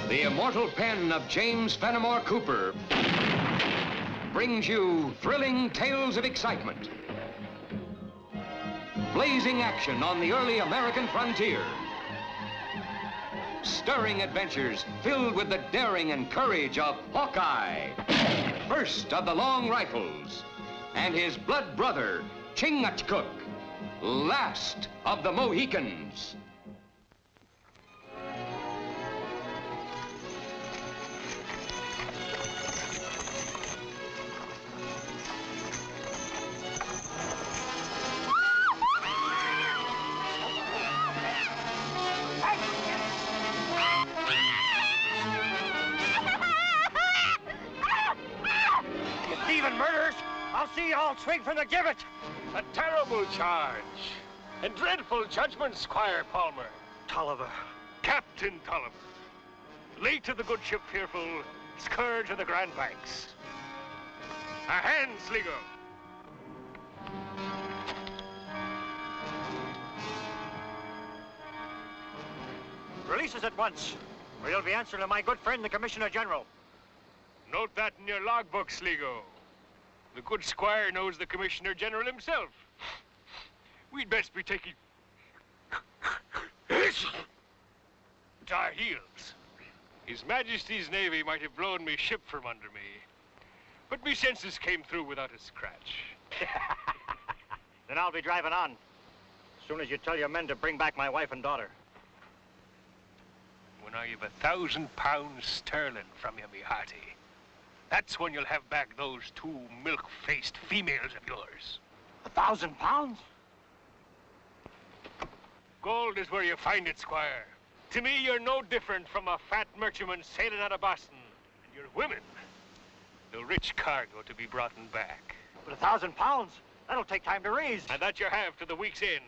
The immortal pen of James Fenimore Cooper brings you thrilling tales of excitement, blazing action on the early American frontier, stirring adventures filled with the daring and courage of Hawkeye, first of the long rifles, and his blood brother, Chingachgook, last of the Mohicans. I'll see you all swing from the gibbet. A terrible charge. And dreadful judgment, Squire Palmer. Tolliver. Captain Tolliver. Late of the good ship Fearful, scourge of the Grand Banks. A hand, Sligo. Release us at once, or you'll be answering to my good friend, the Commissioner General. Note that in your logbook, Sligo. The good squire knows the Commissioner General himself. We'd best be taking to our heels. His Majesty's Navy might have blown me ship from under me, but me senses came through without a scratch. Then I'll be driving on, as soon as you tell your men to bring back my wife and daughter. When I've £1,000 sterling from you, me hearty, that's when you'll have back those 2 milk-faced females of yours. £1,000? Gold is where you find it, Squire. To me, you're no different from a fat merchantman sailing out of Boston. And you're women. The rich cargo to be brought back. But £1,000? That'll take time to raise. And that you have to the week's end.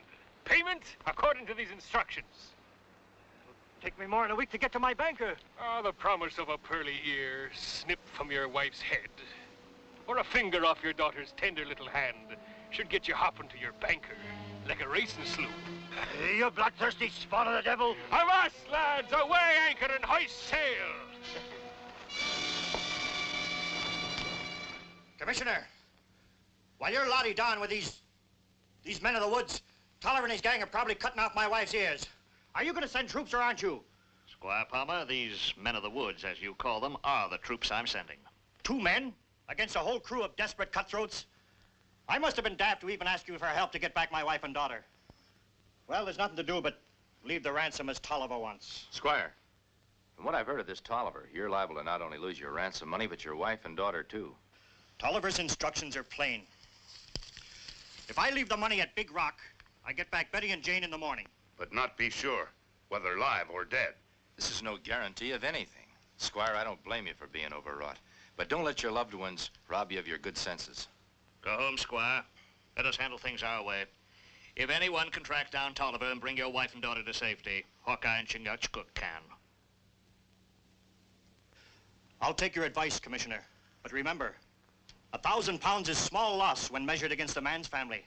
Payment according to these instructions. Take me more than a week to get to my banker. Ah, the promise of a pearly ear snipped from your wife's head, or a finger off your daughter's tender little hand, should get you hopping to your banker like a racing sloop. You bloodthirsty spawn of the devil. Avast, lads! Away anchor and hoist sail! Commissioner, while you're lottie-don with these men of the woods, Tolliver and his gang are probably cutting off my wife's ears. Are you going to send troops or aren't you? Squire Palmer, these men of the woods, as you call them, are the troops I'm sending. 2 men against a whole crew of desperate cutthroats? I must have been daft to even ask you for help to get back my wife and daughter. Well, there's nothing to do but leave the ransom as Tolliver wants. Squire, from what I've heard of this Tolliver, you're liable to not only lose your ransom money, but your wife and daughter, too. Tolliver's instructions are plain. If I leave the money at Big Rock, I get back Betty and Jane in the morning. But not be sure, whether alive or dead. This is no guarantee of anything. Squire, I don't blame you for being overwrought. But don't let your loved ones rob you of your good senses. Go home, Squire. Let us handle things our way. If anyone can track down Tolliver and bring your wife and daughter to safety, Hawkeye and Chingachgook can. I'll take your advice, Commissioner. But remember, £1,000 is small loss when measured against a man's family.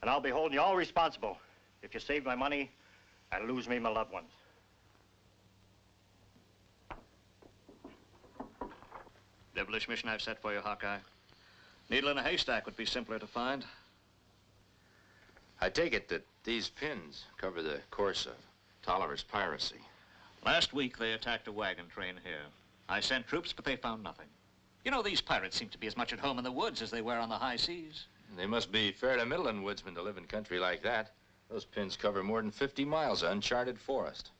And I'll be holding you all responsible if you save my money and lose me my loved ones. Devilish mission I've set for you, Hawkeye. Needle in a haystack would be simpler to find. I take it that these pins cover the course of Tolliver's piracy. Last week, they attacked a wagon train here. I sent troops, but they found nothing. You know, these pirates seem to be as much at home in the woods as they were on the high seas. They must be fair to middling woodsmen to live in country like that. Those pins cover more than 50 miles of uncharted forest.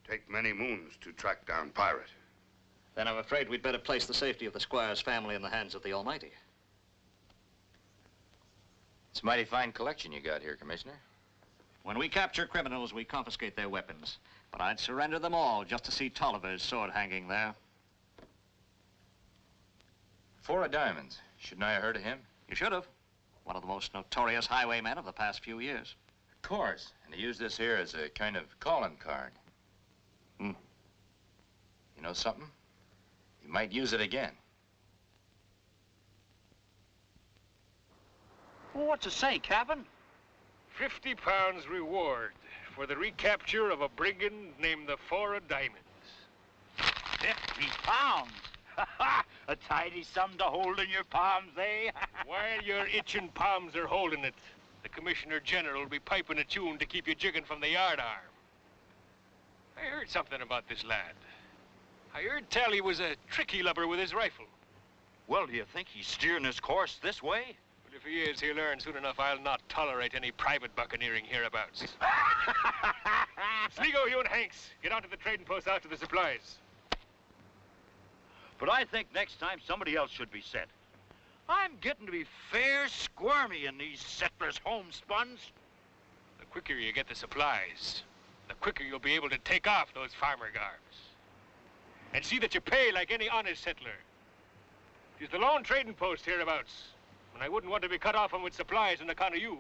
Take many moons to track down pirate. Then I'm afraid we'd better place the safety of the squire's family in the hands of the Almighty. It's a mighty fine collection you got here, Commissioner. When we capture criminals, we confiscate their weapons. But I'd surrender them all just to see Tolliver's sword hanging there. 4 of diamonds. Shouldn't I have heard of him? You should have. One of the most notorious highwaymen of the past few years. course. And he used this here as a kind of calling card. You know something? He might use it again. Well, what's it say, Captain? 50 pounds reward for the recapture of a brigand named the Four of Diamonds. 50 pounds? A tidy sum to hold in your palms, eh? While your itching palms are holding it, the Commissioner General will be piping a tune to keep you jigging from the yard arm. I heard something about this lad. I heard tell he was a tricky lubber with his rifle. Well, do you think he's steering his course this way? But if he is, he'll learn soon enough I'll not tolerate any private buccaneering hereabouts. Sligo, you and Hanks, get on to the trading post after the supplies. But I think next time somebody else should be sent. I'm getting to be fair squirmy in these settlers' homespuns. The quicker you get the supplies, the quicker you'll be able to take off those farmer garbs. And see that you pay like any honest settler. It's the lone trading post hereabouts, and I wouldn't want to be cut off 'em with supplies on account of you.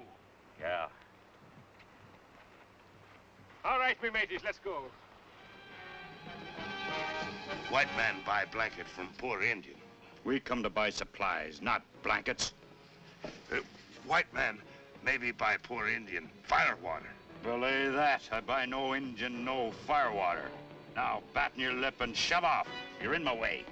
Yeah. All right, me mateys, let's go. White man buy blanket from poor Indian. We come to buy supplies, not blankets. White man maybe buy poor Indian firewater. Belay that. I buy no engine, no firewater. Now, batten your lip and shove off. You're in my way.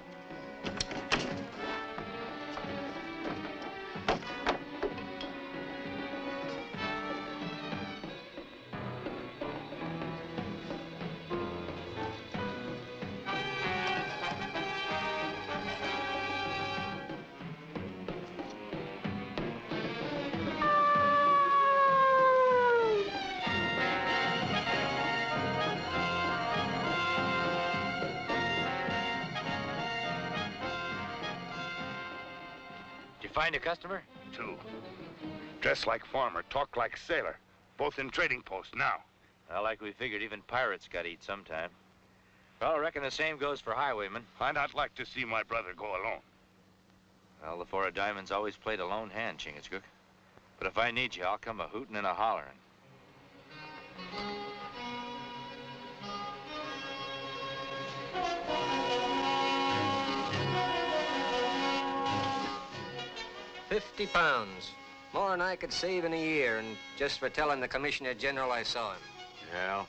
Find a customer? 2. Dress like farmer, talk like sailor. Both in trading post now. Well, like we figured, even pirates got to eat sometime. Well, I reckon the same goes for highwaymen. I'd not like to see my brother go alone. Well, the Four of Diamonds always played a lone hand, Chingachgook. But if I need you, I'll come a hootin' and a hollerin'. £50. More than I could save in a year, and just for telling the Commissioner General I saw him. Yeah.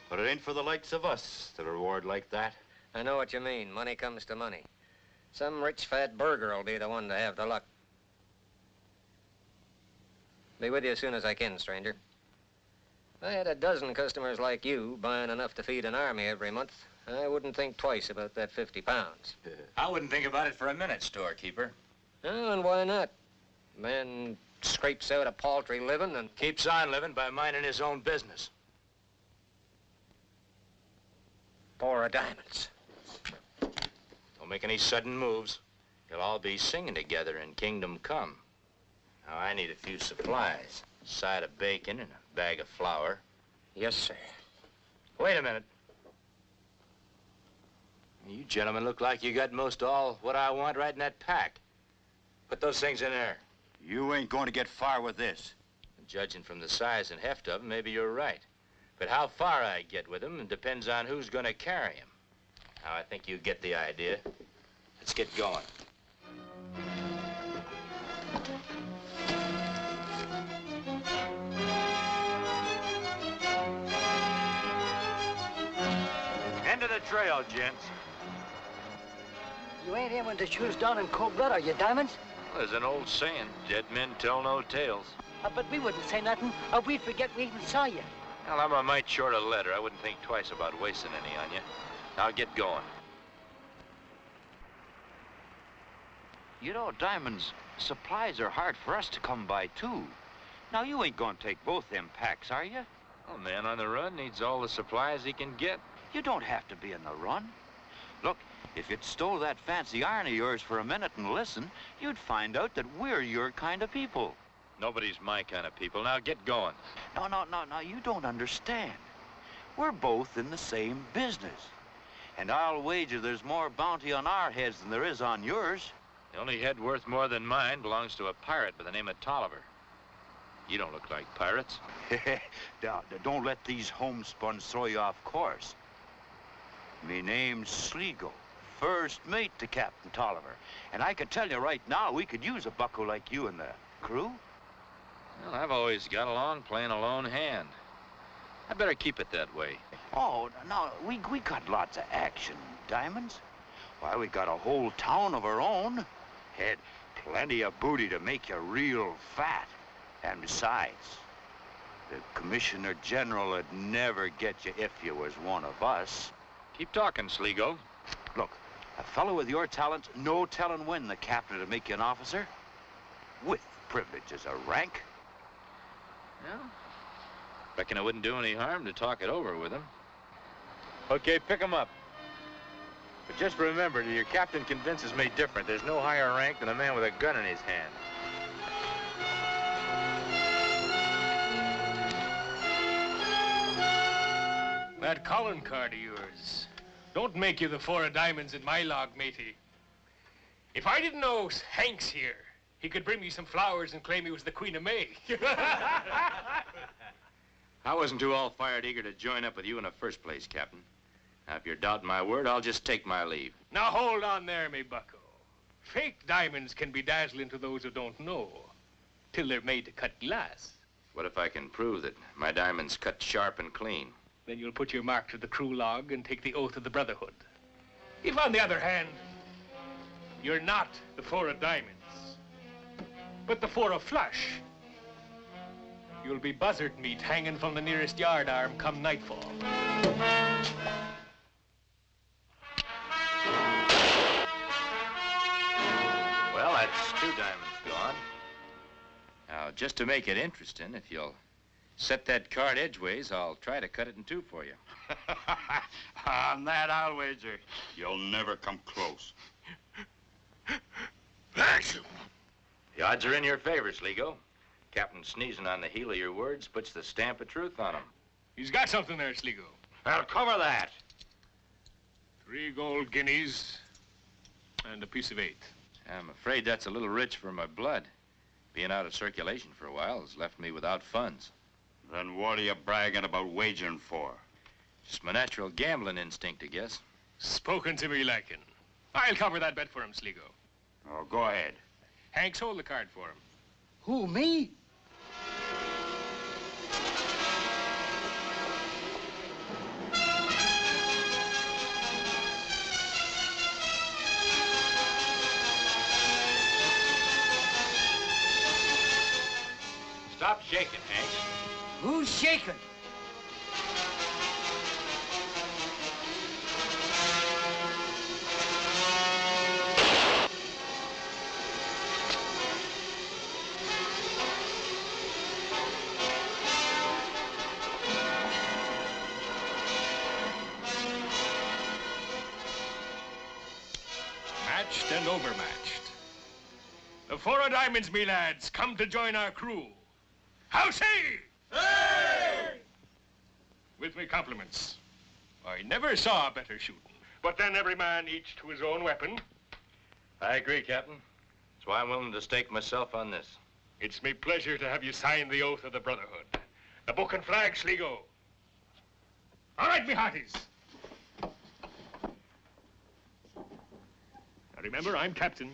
But it ain't for the likes of us, the reward like that. I know what you mean. Money comes to money. Some rich fat burger will be the one to have the luck. Be with you as soon as I can, stranger. If I had a dozen customers like you buying enough to feed an army every month, I wouldn't think twice about that £50. I wouldn't think about it for a minute, storekeeper. Oh, and why not? Man scrapes out a paltry living and Keeps on living by minding his own business. Four of Diamonds. Don't make any sudden moves. You'll all be singing together in Kingdom Come. Now, I need a few supplies. A side of bacon and a bag of flour. Yes, sir. Wait a minute. You gentlemen look like you got most all what I want right in that pack. Put those things in there. You ain't going to get far with this. Judging from the size and heft of them, maybe you're right. But how far I get with them depends on who's going to carry them. Now, I think you get the idea. Let's get going. End of the trail, gents. You ain't aiming to shoot us down in cold blood, are you, Diamonds? Well, there's an old saying, dead men tell no tales. But we wouldn't say nothing, or we'd forget we even saw you. Well, I'm a mite short a letter. I wouldn't think twice about wasting any on you. Now, get going. You know, Diamonds, supplies are hard for us to come by, too. Now, you ain't gonna take both them packs, are you? Well, a man on the run needs all the supplies he can get. You don't have to be on the run. Look, if you'd stole that fancy iron of yours for a minute and listen, you'd find out that we're your kind of people. Nobody's my kind of people. Now, get going. No, you don't understand. We're both in the same business. And I'll wager there's more bounty on our heads than there is on yours. The only head worth more than mine belongs to a pirate by the name of Tolliver. You don't look like pirates. Now, don't let these homespuns throw you off course. Me name's Sligo, first mate to Captain Tolliver. And I can tell you right now, we could use a bucko like you in the crew. Well, I've always got along playing a lone hand. I better keep it that way. Oh, no, we got lots of action, Diamonds. Why, we got a whole town of our own. Had plenty of booty to make you real fat. And besides, the Commissioner General would never get you if you was one of us. Keep talking, Sligo. Look, a fellow with your talent, no telling when the captain would make you an officer. With privileges of rank. Well, reckon it wouldn't do any harm to talk it over with him. Okay, pick him up. But just remember, till your captain convinces me different, there's no higher rank than a man with a gun in his hand. That calling card of yours don't make you the 4 of diamonds in my log, matey. If I didn't know Hank's here, he could bring me some flowers and claim he was the Queen of May. I wasn't too all-fired eager to join up with you in the first place, Captain. Now, if you're doubting my word, I'll just take my leave. Now, hold on there, me bucko. Fake diamonds can be dazzling to those who don't know, till they're made to cut glass. What if I can prove that my diamond's cut sharp and clean? Then you'll put your mark to the crew log and take the oath of the Brotherhood. If, on the other hand, you're not the 4 of diamonds, but the 4 of flush, you'll be buzzard meat hanging from the nearest yard arm come nightfall. Well, that's 2 diamonds gone. Now, just to make it interesting, if you'll set that card edgeways, I'll try to cut it in 2 for you. On that, I'll wager you'll never come close. The odds are in your favor, Sligo. Captain sneezing on the heel of your words puts the stamp of truth on him. He's got something there, Sligo. I'll cover that. 3 gold guineas and a piece of 8. I'm afraid that's a little rich for my blood. Being out of circulation for a while has left me without funds. Then what are you bragging about wagering for? Just my natural gambling instinct, I guess. Spoken to me liking. I'll cover that bet for him, Sligo. Oh, go ahead. Hanks, hold the card for him. Who, me? Stop shaking, Hanks. Who's shaking? Matched and overmatched. The 4 of diamonds, me lads, come to join our crew. How say? Hey! With me compliments. I never saw better shooting. But then every man each to his own weapon. I agree, Captain. That's why I'm willing to stake myself on this. It's me pleasure to have you sign the oath of the Brotherhood. The book and flag, Sligo. All right, me hearties. Now remember, I'm captain.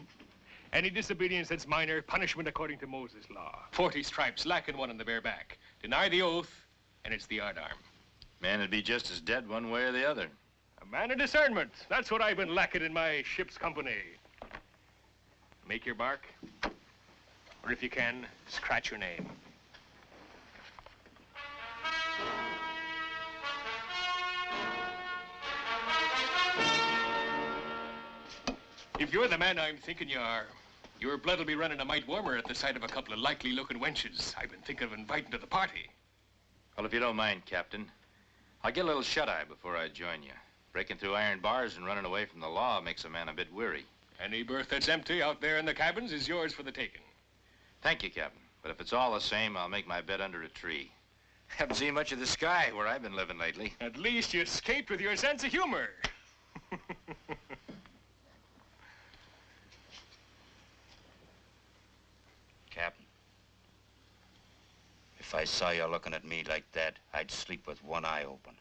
Any disobedience that's minor, punishment according to Moses' law. 40 stripes, lacking 1 on the bare back. Deny the oath, and it's the yard arm. Man would be just as dead one way or the other. A man of discernment. That's what I've been lacking in my ship's company. Make your mark, or if you can, scratch your name. If you're the man I'm thinking you are, your blood will be running a mite warmer at the sight of a couple of likely-looking wenches I've been thinking of inviting to the party. Well, if you don't mind, Captain, I'll get a little shut-eye before I join you. Breaking through iron bars and running away from the law makes a man a bit weary. Any berth that's empty out there in the cabins is yours for the taking. Thank you, Captain. But if it's all the same, I'll make my bed under a tree. Haven't seen much of the sky where I've been living lately. At least you escaped with your sense of humor. Captain. saw you looking at me like that, I'd sleep with one eye open.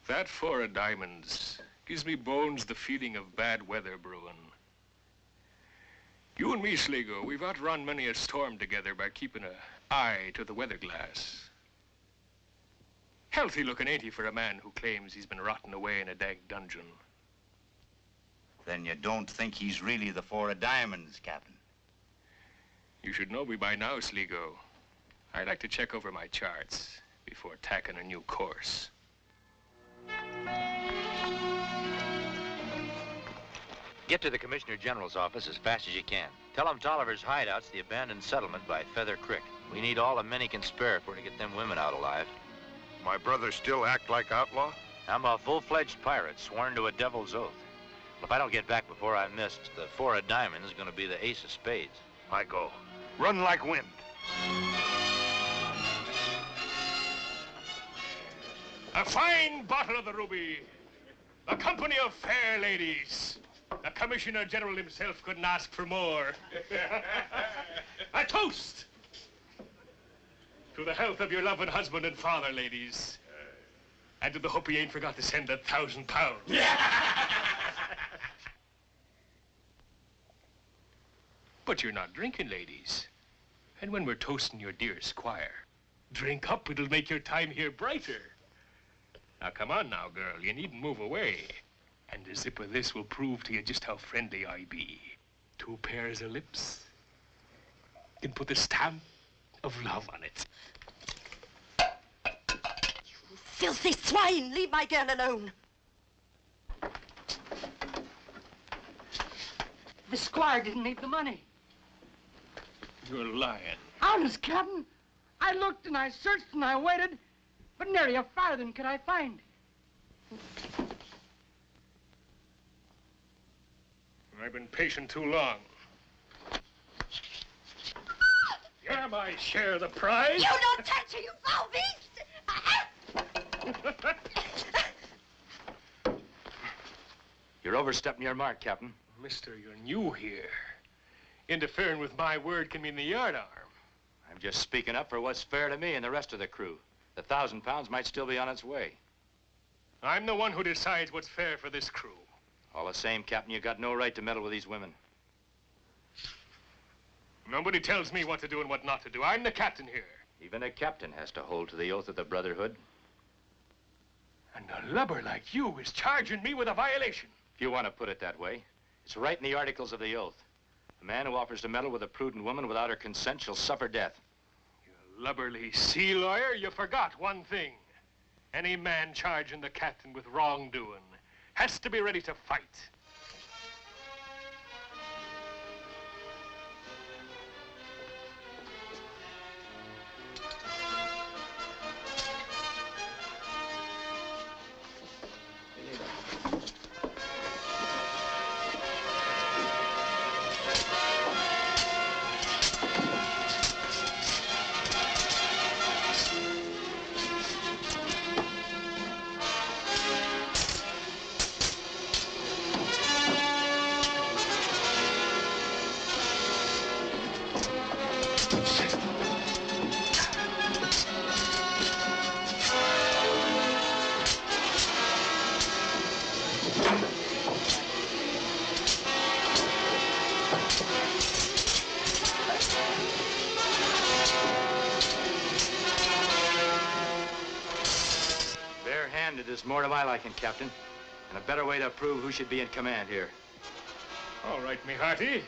That 4 of diamonds gives me bones the feeling of bad weather brewing. You and me, Sligo, we've outrun many a storm together by keeping an eye to the weather glass. Healthy looking, ain't he, for a man who claims he's been rotting away in a dank dungeon? Then you don't think he's really the 4 of diamonds, Captain? You should know me by now, Sligo. I like to check over my charts before tacking a new course. Get to the Commissioner General's office as fast as you can. Tell him Tolliver's hideout's the abandoned settlement by Feather Creek. We need all the men he can spare for to get them women out alive. My brothers still act like outlaw? I'm a full-fledged pirate, sworn to a devil's oath. If I don't get back before I missed, the 4 of diamonds is going to be the ace of spades. I go. Run like wind. A fine bottle of the ruby. A company of fair ladies. The Commissioner General himself couldn't ask for more. A toast to the health of your loving husband and father, ladies. And to the hope he ain't forgot to send £1,000. But you're not drinking, ladies. And when we're toasting your dear squire, drink up, it'll make your time here brighter. Now, come on now, girl, you needn't move away. And a sip of this will prove to you just how friendly I be. 2 pairs of lips can put the stamp of love on it. You filthy swine! Leave my girl alone. The squire didn't need the money. You're lying. Honest, Captain. I looked and I searched and I waited, but nary a farthing could I find. I've been patient too long. You're my share of the prize. You don't touch her, you foul beast! You're overstepping your mark, Captain. Mister, you're new here. Interfering with my word can mean the yardarm. I'm just speaking up for what's fair to me and the rest of the crew. The £1,000 might still be on its way. I'm the one who decides what's fair for this crew. All the same, Captain, you got no right to meddle with these women. Nobody tells me what to do and what not to do. I'm the captain here. Even a captain has to hold to the oath of the Brotherhood. And a lubber like you is charging me with a violation. If you want to put it that way, it's right in the articles of the oath. A man who offers to meddle with a prudent woman without her consent shall suffer death. You lubberly sea lawyer, you forgot one thing. Any man charging the captain with wrongdoing has to be ready to fight. More to my liking, Captain, and a better way to prove who should be in command here. All right, me hearty.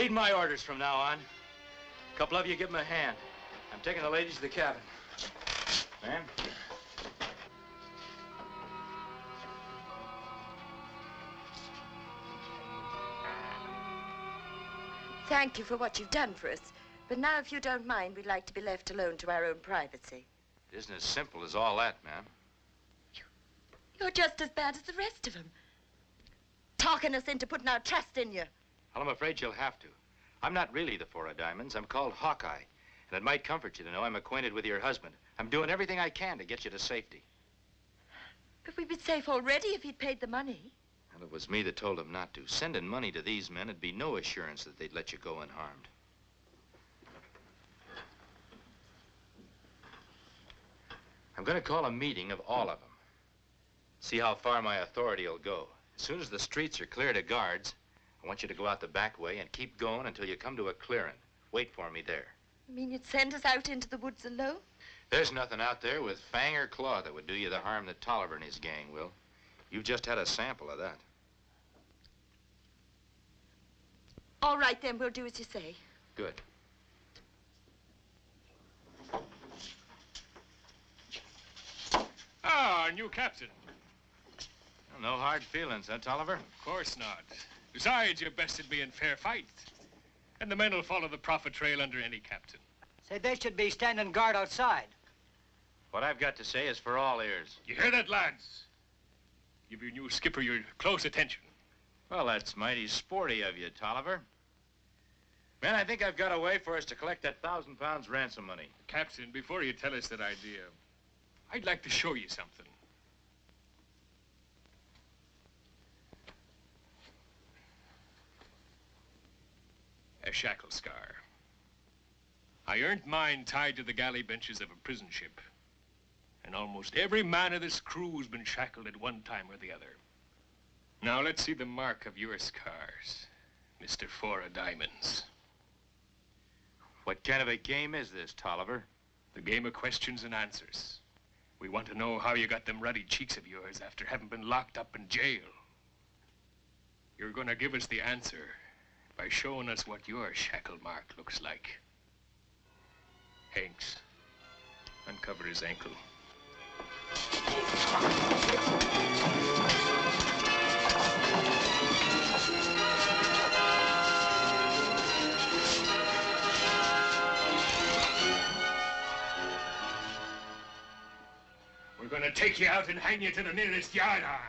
Heed my orders from now on. A couple of you give him a hand. I'm taking the ladies to the cabin. Ma'am? Thank you for what you've done for us. But now, if you don't mind, we'd like to be left alone to our own privacy. It isn't as simple as all that, ma'am. You're just as bad as the rest of them. Talking us into putting our trust in you. Well, I'm afraid you'll have to. I'm not really the Four of Diamonds. I'm called Hawkeye. And it might comfort you to know I'm acquainted with your husband. I'm doing everything I can to get you to safety. But we'd be safe already if he'd paid the money. Well, it was me that told him not to. Sending money to these men would be no assurance that they'd let you go unharmed. I'm going to call a meeting of all of them. See how far my authority will go. As soon as the streets are cleared of guards, I want you to go out the back way and keep going until you come to a clearing. Wait for me there. You mean you'd send us out into the woods alone? There's nothing out there with fang or claw that would do you the harm that Tolliver and his gang will. You've just had a sample of that. All right, then. We'll do as you say. Good. Ah, our new captain. Well, no hard feelings, huh, Tolliver? Of course not. Besides, you're best at being fair fight. And the men will follow the profit trail under any captain. Say, they should be standing guard outside. What I've got to say is for all ears. You hear that, lads? Give your new skipper your close attention. Well, that's mighty sporty of you, Tolliver. Man, I think I've got a way for us to collect that £1,000 ransom money. Captain, before you tell us that idea, I'd like to show you something. A shackle scar. I earned mine tied to the galley benches of a prison ship. And almost every man of this crew's been shackled at one time or the other. Now let's see the mark of your scars, Mr. Four of Diamonds. What kind of a game is this, Tolliver? The game of questions and answers. We want to know how you got them ruddy cheeks of yours after having been locked up in jail. You're going to give us the answer by showing us what your shackle mark looks like. Hanks, uncover his ankle. We're going to take you out and hang you to the nearest yardarm.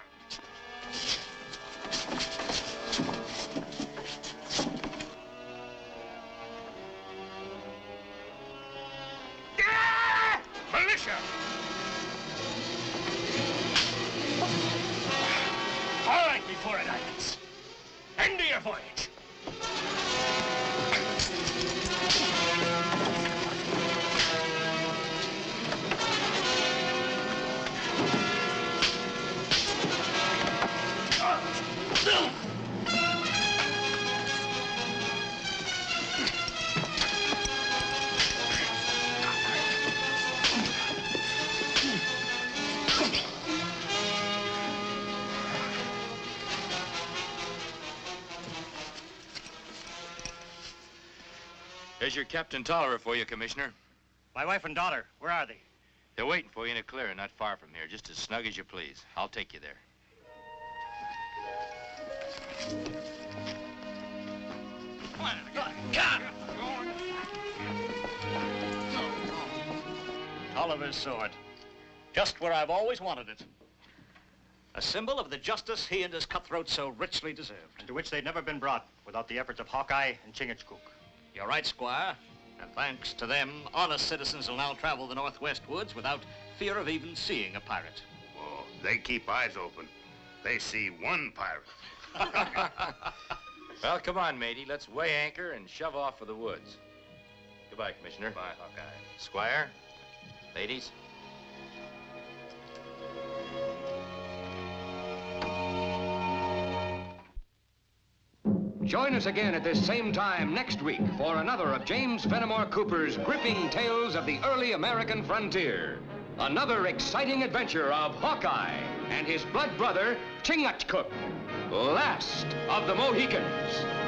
Militia! All right, before it happens. End of your voyage. There's your Captain Tolliver for you, Commissioner. My wife and daughter, where are they? They're waiting for you in a clearing not far from here, just as snug as you please. I'll take you there. Tolliver's sword. Just where I've always wanted it. A symbol of the justice he and his cutthroats so richly deserved. To which they'd never been brought without the efforts of Hawkeye and Chingachgook. You're right, Squire. And thanks to them, honest citizens will now travel the Northwest woods without fear of even seeing a pirate. Oh, they keep eyes open. They see one pirate. Well, come on, matey. Let's weigh anchor and shove off for the woods. Goodbye, Commissioner. Bye, Hawkeye. Squire, ladies. Join us again at this same time next week for another of James Fenimore Cooper's gripping tales of the early American frontier. Another exciting adventure of Hawkeye and his blood brother, Chingachgook, last of the Mohicans.